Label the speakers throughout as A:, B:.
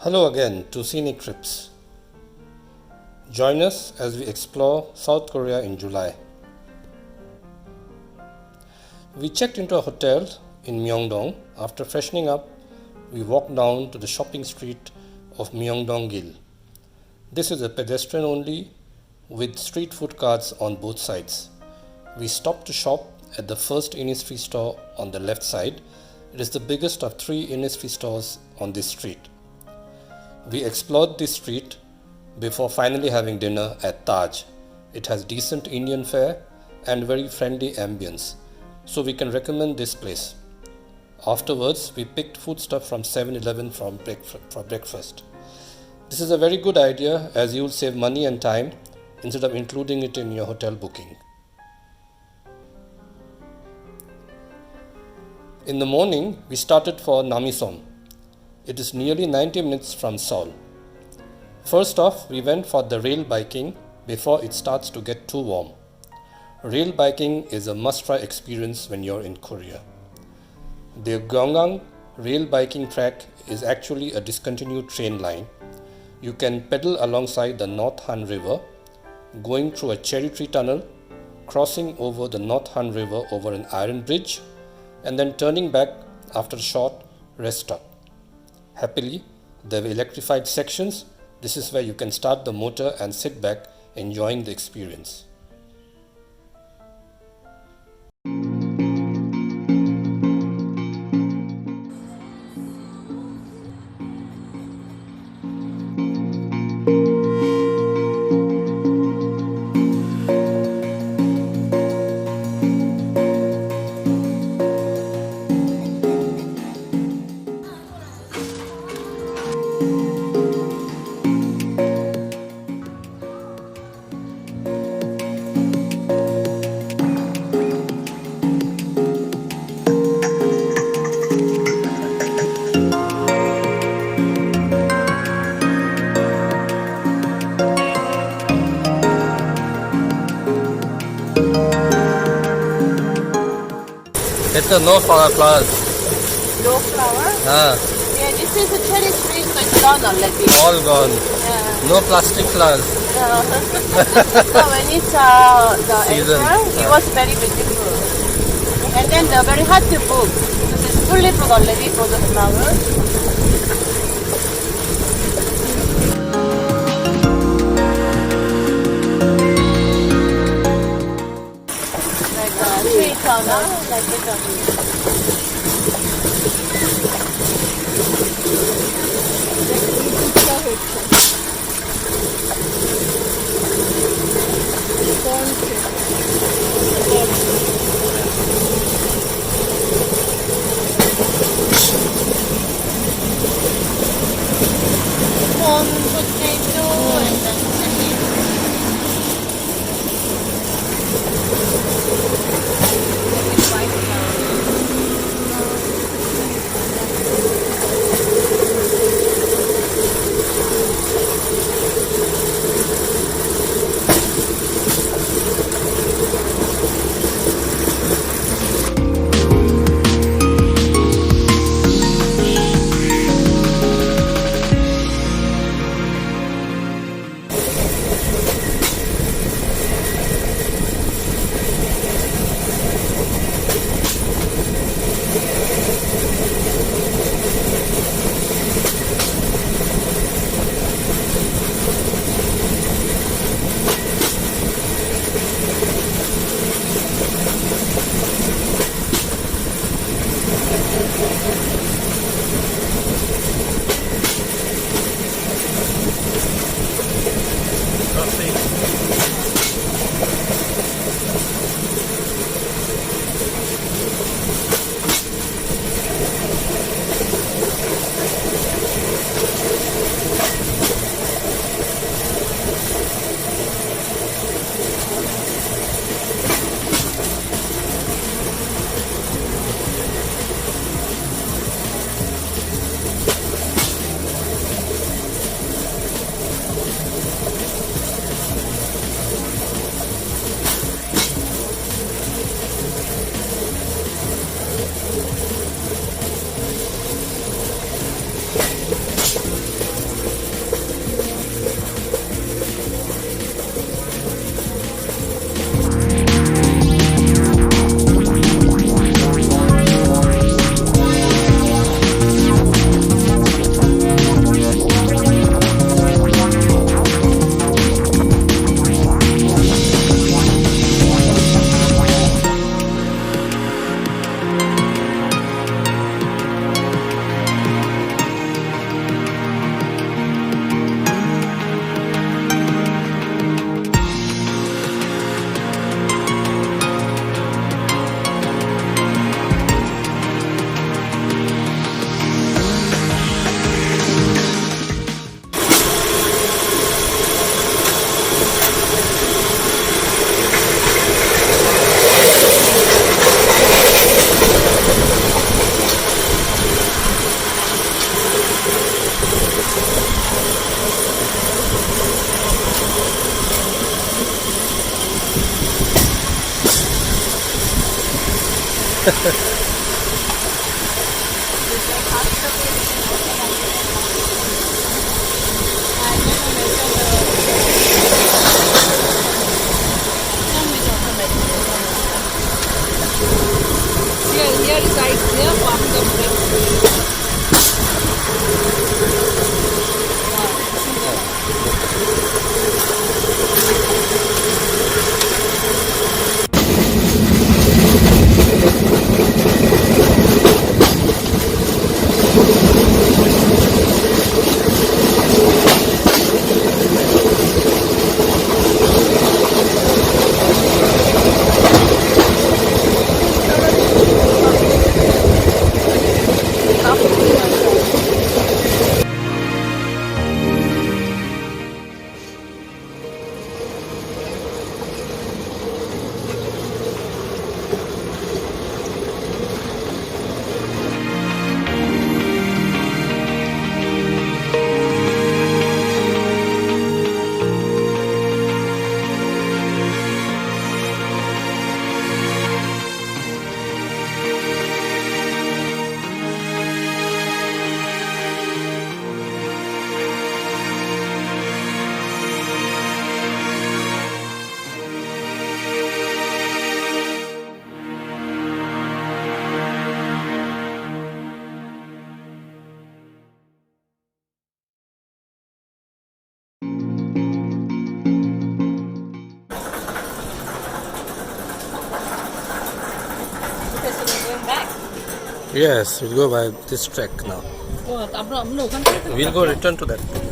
A: Hello again to Scenic Trips. Join us as we explore South Korea in July. We checked into a hotel in Myeongdong. After freshening up, we walked down to the shopping street of Myeongdong. This is a pedestrian only with street food carts on both sides. We stopped to shop at the first Innisfree store on the left side. It is the biggest of 3 Innisfree stores on this street. We explored this street before finally having dinner at Taj. It has decent Indian fare and very friendly ambience, so we can recommend this place. Afterwards, we picked foodstuff from 7-Eleven for breakfast. This is a very good idea as you will save money and time instead of including it in your hotel booking. In the morning, we started for Namiseom. It is nearly 90 minutes from Seoul. First off, we went for the rail biking before it starts to get too warm. Rail biking is a must-try experience when you're in Korea. The Gyeonggang rail biking track is actually a discontinued train line. You can pedal alongside the North Han River, going through a cherry tree tunnel, crossing over the North Han River over an iron bridge, and then turning back after a short rest stop. Happily, there were electrified sections. This is where you can start the motor and sit back enjoying the experience. It's no flowers.
B: No flower? Yeah, this is a cherry tree, so it's gone already.
A: All gone.
B: Yeah.
A: No plastic flowers.
B: So when it's the
A: Season.
B: April, it was very beautiful. And then the very hard to book, because it's fully booked already for the flowers. Like corn potato and then white flour. Here is ice here, from the break.
A: Yes, we'll go by this track now. We'll go return to that place.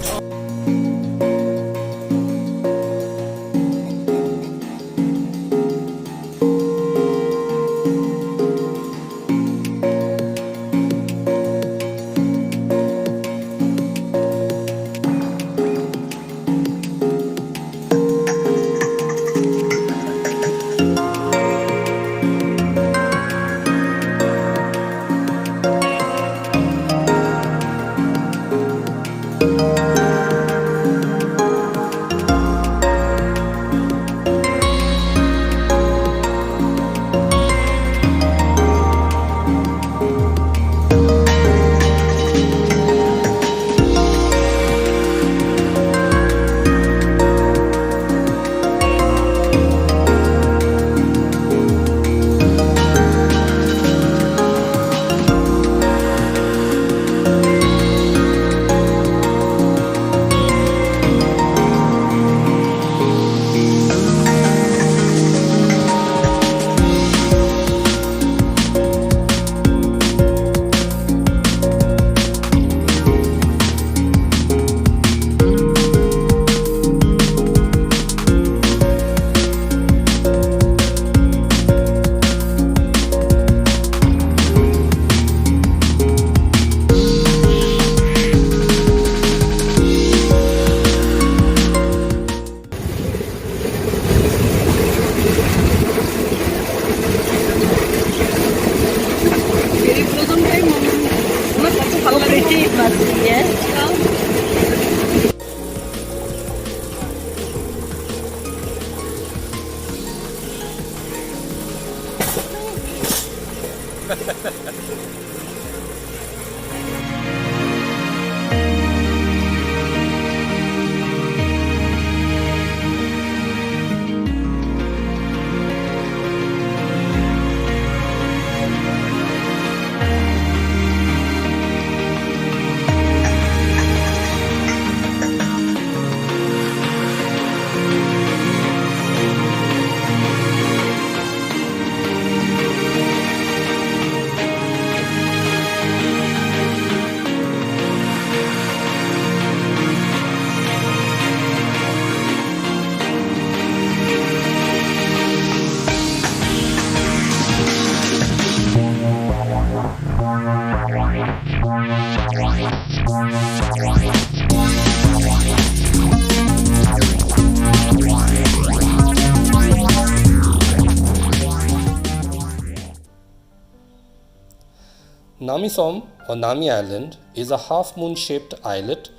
A: Namiseom or Nami Island is a half-moon shaped islet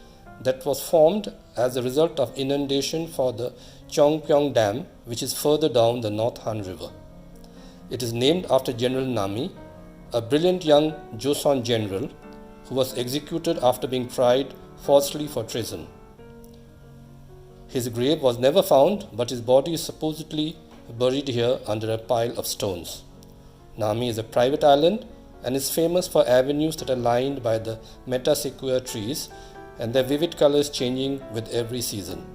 A: that was formed as a result of inundation for the Cheongpyeong Dam, which is further down the North Han River. It is named after General Nami, a brilliant young Joseon general who was executed after being tried falsely for treason. His grave was never found, but his body is supposedly buried here under a pile of stones. Nami is a private island and is famous for avenues that are lined by the metasequoia trees and their vivid colors changing with every season.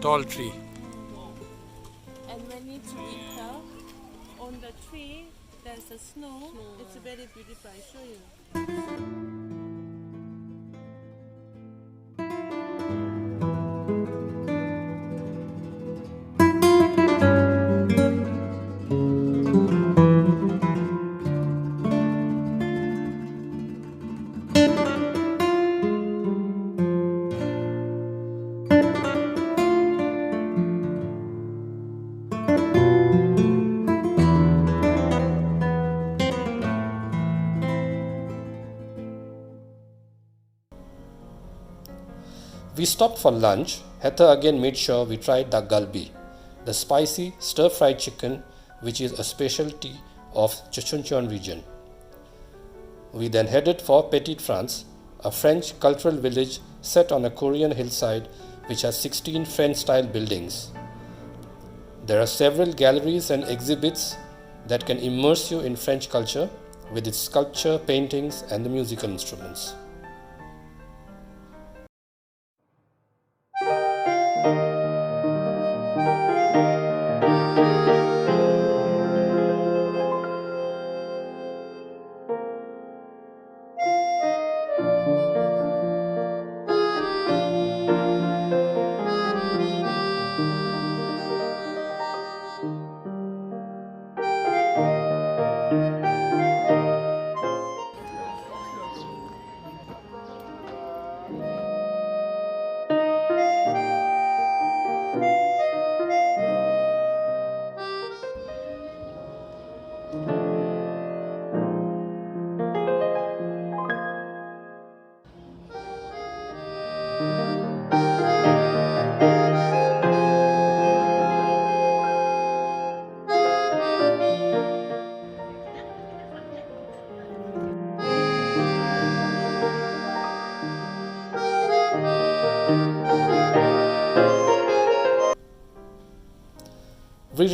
A: Tall tree.
C: And when it's winter, on the tree there's a snow. It's very beautiful. I show you.
A: We stopped for lunch. Heather again made sure we tried the galbi, the spicy stir-fried chicken which is a specialty of Chosun region. We then headed for Petite France, a French cultural village set on a Korean hillside which has 16 French-style buildings. There are several galleries and exhibits that can immerse you in French culture with its sculpture, paintings and the musical instruments.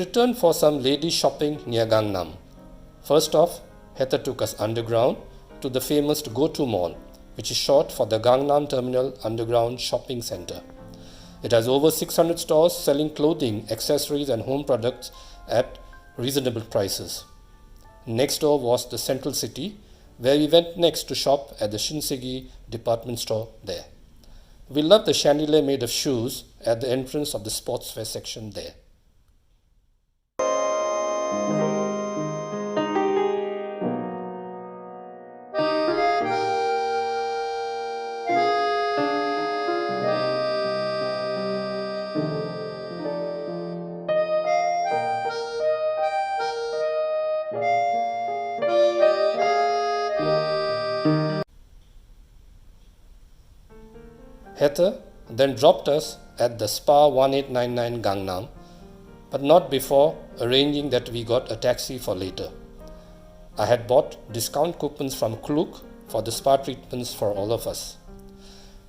A: returned for some lady shopping near Gangnam. First off, Heta took us underground to the famous Go-To Mall, which is short for the Gangnam Terminal Underground Shopping Center. It has over 600 stores selling clothing, accessories and home products at reasonable prices. Next door was the Central City, where we went next to shop at the Shinsegi department store there. We loved the chandelier made of shoes at the entrance of the sportswear section there. Heta then dropped us at the Spa 1899 Gangnam, but not before arranging that we got a taxi for later. I had bought discount coupons from Klook for the spa treatments for all of us.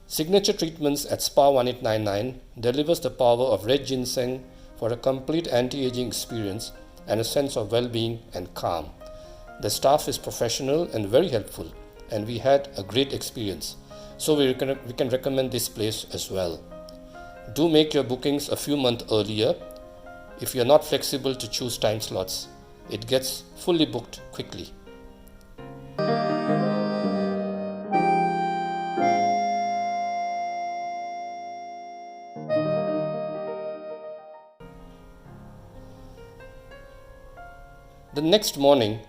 A: Signature treatments at Spa 1899 delivers the power of red ginseng for a complete anti-aging experience and a sense of well-being and calm. The staff is professional and very helpful, and we had a great experience. So we can recommend this place as well. Do make your bookings a few months earlier if you are not flexible to choose time slots. It gets fully booked quickly. The next morning,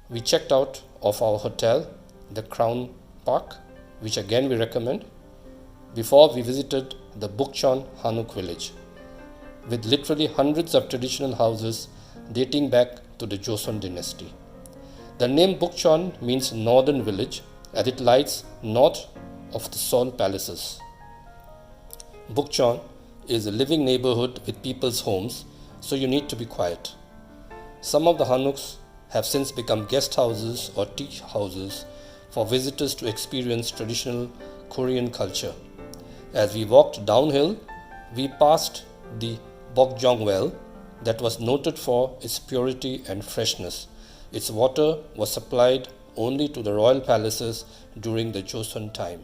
A: we checked out of our hotel, the Crown Park, which again we recommend, before we visited the Bukchon Hanok village, with literally hundreds of traditional houses dating back to the Chosun Dynasty. The name Bukchon means northern village, as it lies north of the Seoul palaces. Bukchon is a living neighborhood with people's homes, so you need to be quiet. Some of the Hanoks have since become guest houses or tea houses for visitors to experience traditional Korean culture. As we walked downhill, we passed the Bokjong well that was noted for its purity and freshness. Its water was supplied only to the royal palaces during the Joseon time.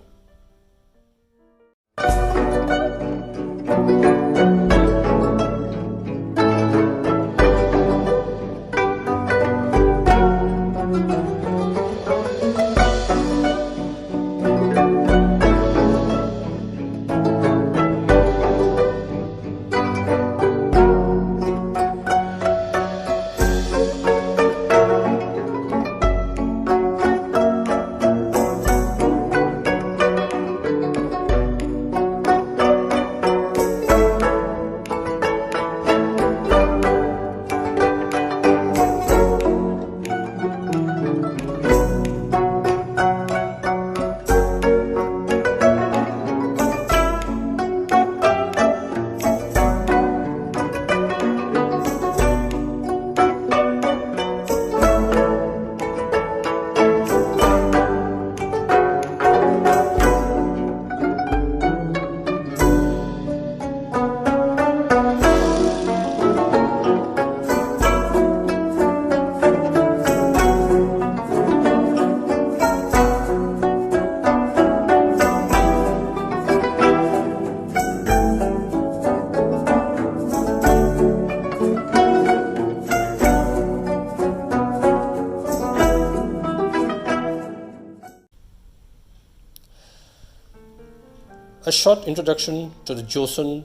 A: A short introduction to the Joseon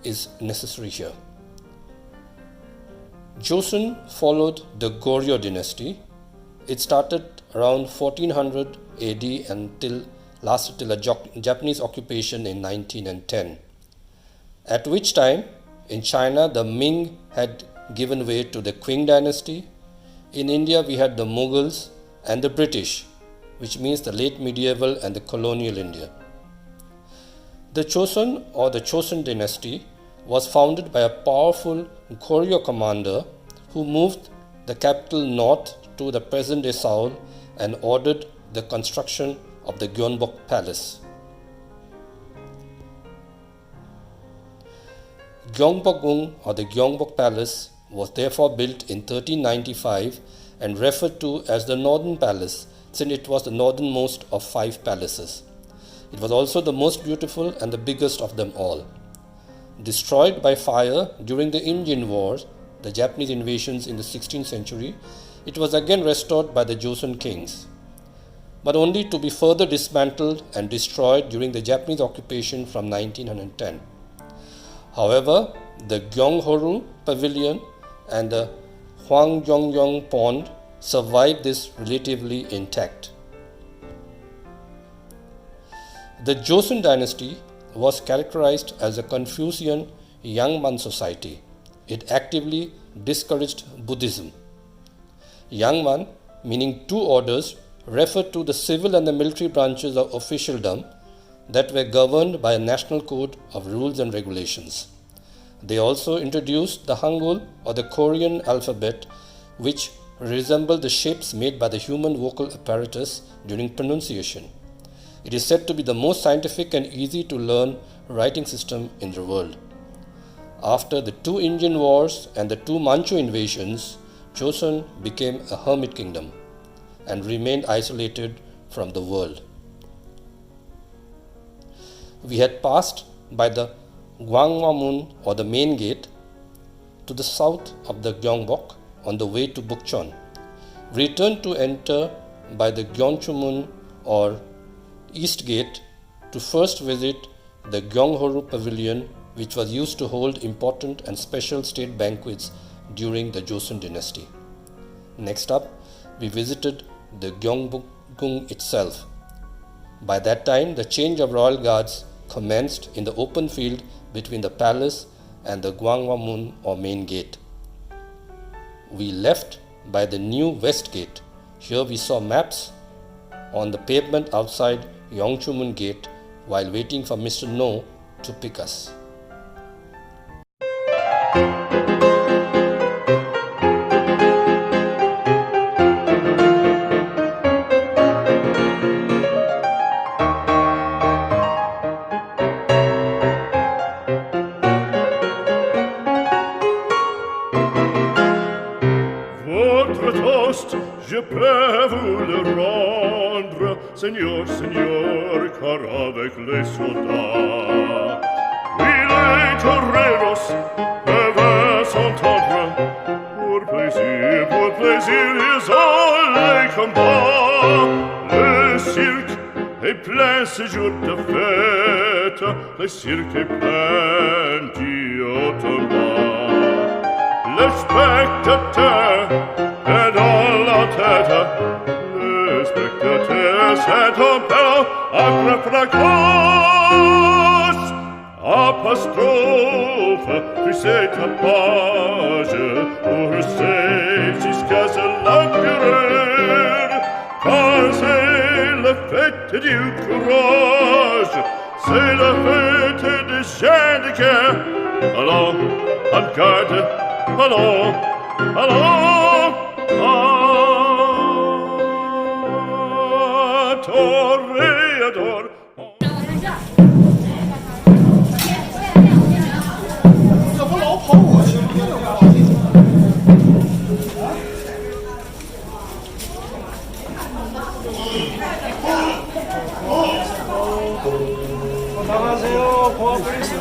A: is necessary here. Joseon followed the Goryeo Dynasty. It started around 1400 AD and lasted till a Japanese occupation in 1910. At which time, in China, the Ming had given way to the Qing Dynasty. In India, we had the Mughals and the British, which means the late medieval and the colonial India. The Chosun or the Chosun Dynasty was founded by a powerful Goryeo Commander who moved the capital north to the present-day Seoul and ordered the construction of the Gyeongbok Palace. Gyeongbok or the Gyeongbok Palace was therefore built in 1395 and referred to as the Northern Palace, since it was the northernmost of 5 palaces. It was also the most beautiful and the biggest of them all. Destroyed by fire during the Indian Wars, the Japanese invasions in the 16th century, it was again restored by the Joseon kings, but only to be further dismantled and destroyed during the Japanese occupation from 1910. However, the Gyeonghoru Pavilion and the Hwanggyeongyong Pond survived this relatively intact. The Chosun Dynasty was characterized as a Confucian Yangban society. It actively discouraged Buddhism. Yangban, meaning 2 orders, referred to the civil and the military branches of officialdom that were governed by a national code of rules and regulations. They also introduced the Hangeul or the Korean alphabet, which resembled the shapes made by the human vocal apparatus during pronunciation. It is said to be the most scientific and easy to learn writing system in the world. After the 2 Indian wars and the 2 Manchu invasions, Joseon became a hermit kingdom and remained isolated from the world. We had passed by the Gwanghwamun or the main gate to the south of the Gyeongbok on the way to Bukchon. We returned to enter by the Gyeongchumun or east gate to first visit the Gyeonghoru Pavilion, which was used to hold important and special state banquets during the Chosun Dynasty. Next up, we visited the Gyeongbok itself. By that time, the change of royal guards commenced in the open field between the palace and the Gwanghwamun or main gate. We left by the new west gate. Here we saw maps on the pavement outside Yeongchumun gate while waiting for Mr. No to pick us.
D: Je peux vous le rendre, Seigneur, Seigneur, car avec les soldats, oui, les toreros peuvent s'entendre. Pour plaisir, ils ont les combats. Le cirque est plein ce jour de fête, le cirque est plein d'automates. Le spectateur est dans la tête, le spectateur s'interpelle à la classe. Apostrophe, puis c'est ta page, pour c'est jusqu'à ce l'empereur, car c'est la fête du courage, c'est la fête des chiens de guerre. Allons, en garde, allons, allons, à toréador.
E: 나가세요, 고아 플리스.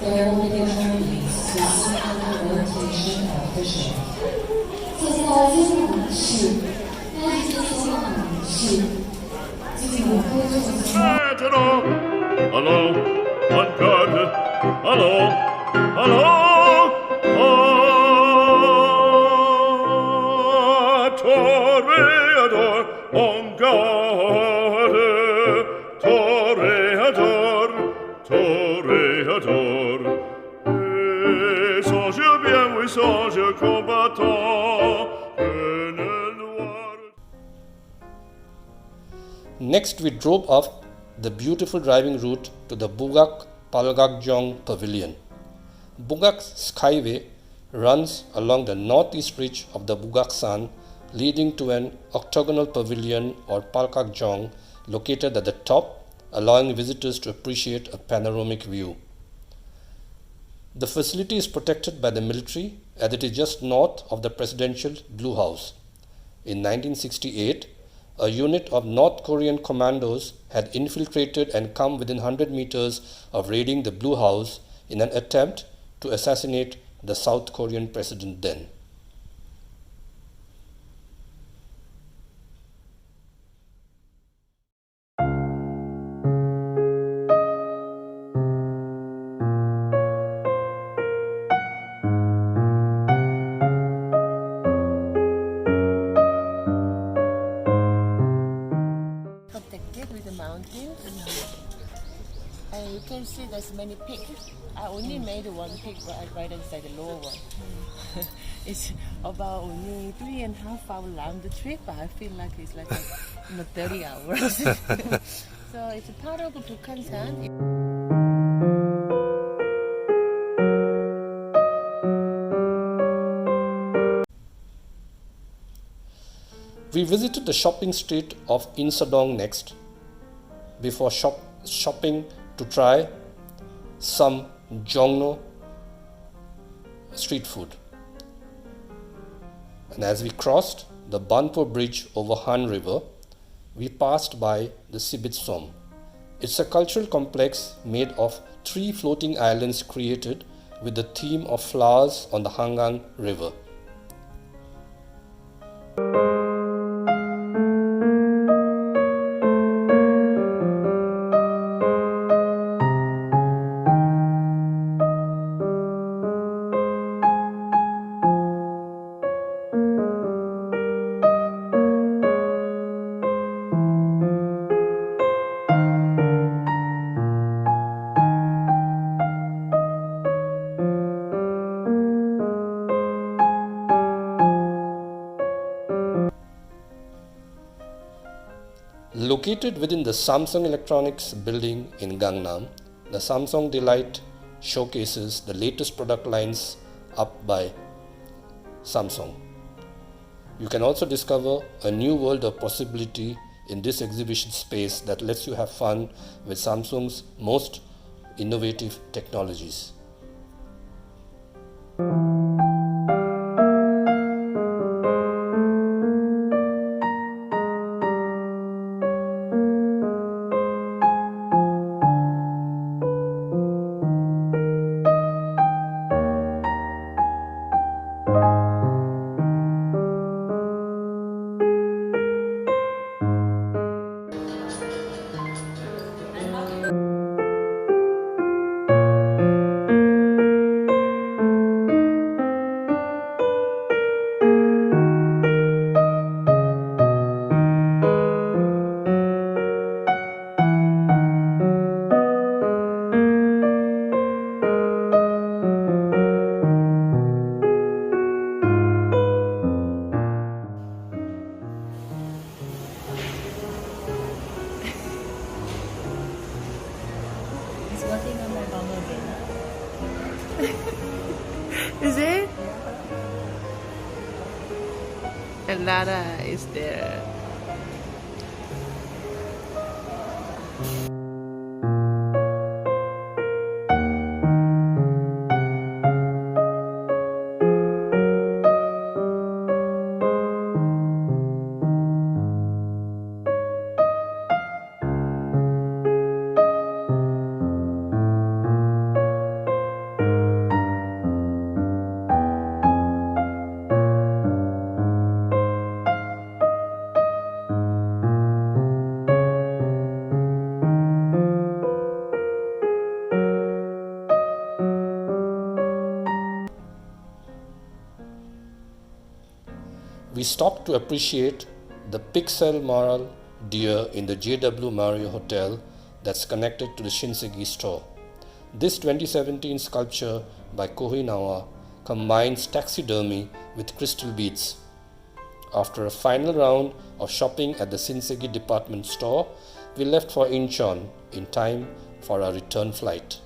F: There will be attorneys to the orientation of official. 接下来接下来是单词接下来是这个合作。
D: Hello, on guard. Hello, hello. Toreador, on guard. Toreador, toreador. Et songe bien, oui, songe combattant.
A: Next, we drove up the beautiful driving route to the Bugak Palgakjong Pavilion. Bugak's skyway runs along the northeast ridge of the Bugaksan, leading to an octagonal pavilion or Palgakjong located at the top, allowing visitors to appreciate a panoramic view. The facility is protected by the military as it is just north of the presidential Blue House. In 1968, a unit of North Korean commandos had infiltrated and come within 100 meters of raiding the Blue House in an attempt to assassinate the South Korean president then.
B: Protected with the mountains. And you can see there's many peaks. I only made one peak right inside the lower one. It's about only 3.5 hours long the trip, but I feel like it's like 30 hours. So it's a part of Bukhansan.
A: We visited the shopping street of Insadong next, before shopping to try some Jongno street food. And as we crossed the Banpur Bridge over Han River, we passed by the Sibitsom. It's a cultural complex made of 3 floating islands created with the theme of flowers on the Hangeul River. Located within the Samsung Electronics building in Gangnam, the Samsung Delight showcases the latest product lines up by Samsung. You can also discover a new world of possibility in this exhibition space that lets you have fun with Samsung's most innovative technologies.
B: Is it? And Lala is there.
A: we stopped to appreciate the pixel marl deer in the JW Marriott Hotel that's connected to the Shinsegae store. This 2017 sculpture by Kohinawa combines taxidermy with crystal beads. After a final round of shopping at the Shinsegae department store, we left for Incheon in time for our return flight.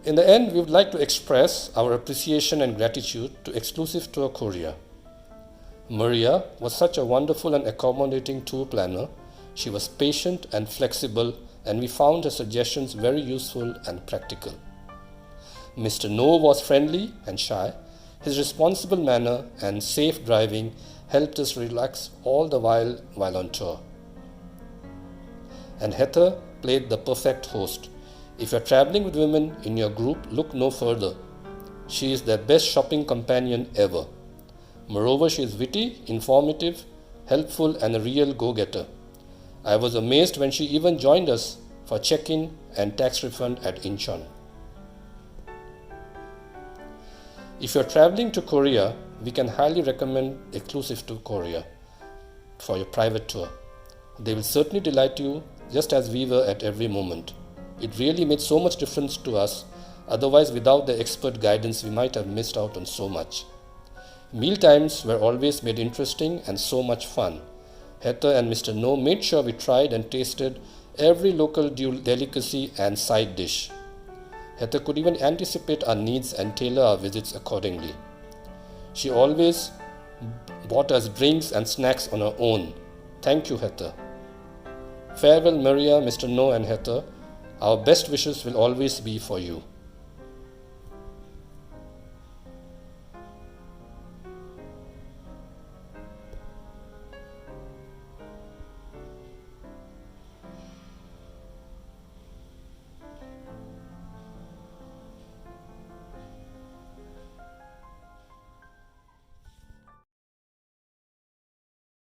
A: In the end, we would like to express our appreciation and gratitude to Exclusive Tour Korea. Maria was such a wonderful and accommodating tour planner. She was patient and flexible, and we found her suggestions very useful and practical. Mr. No was friendly and shy. His responsible manner and safe driving helped us relax all the while on tour. And Heather played the perfect host. If you are traveling with women in your group, look no further. She is their best shopping companion ever. Moreover, she is witty, informative, helpful, and a real go-getter. I was amazed when she even joined us for check-in and tax refund at Incheon. If you are traveling to Korea, we can highly recommend Exclusive to Korea for your private tour. They will certainly delight you just as we were at every moment. It really made so much difference to us, otherwise without the expert guidance we might have missed out on so much. Meal times were always made interesting and so much fun. Heather and Mr. No made sure we tried and tasted every local delicacy and side dish. Heather could even anticipate our needs and tailor our visits accordingly. She always bought us drinks and snacks on her own. Thank you, Heather. Farewell, Maria, Mr. No, and Heather. Our best wishes will always be for you.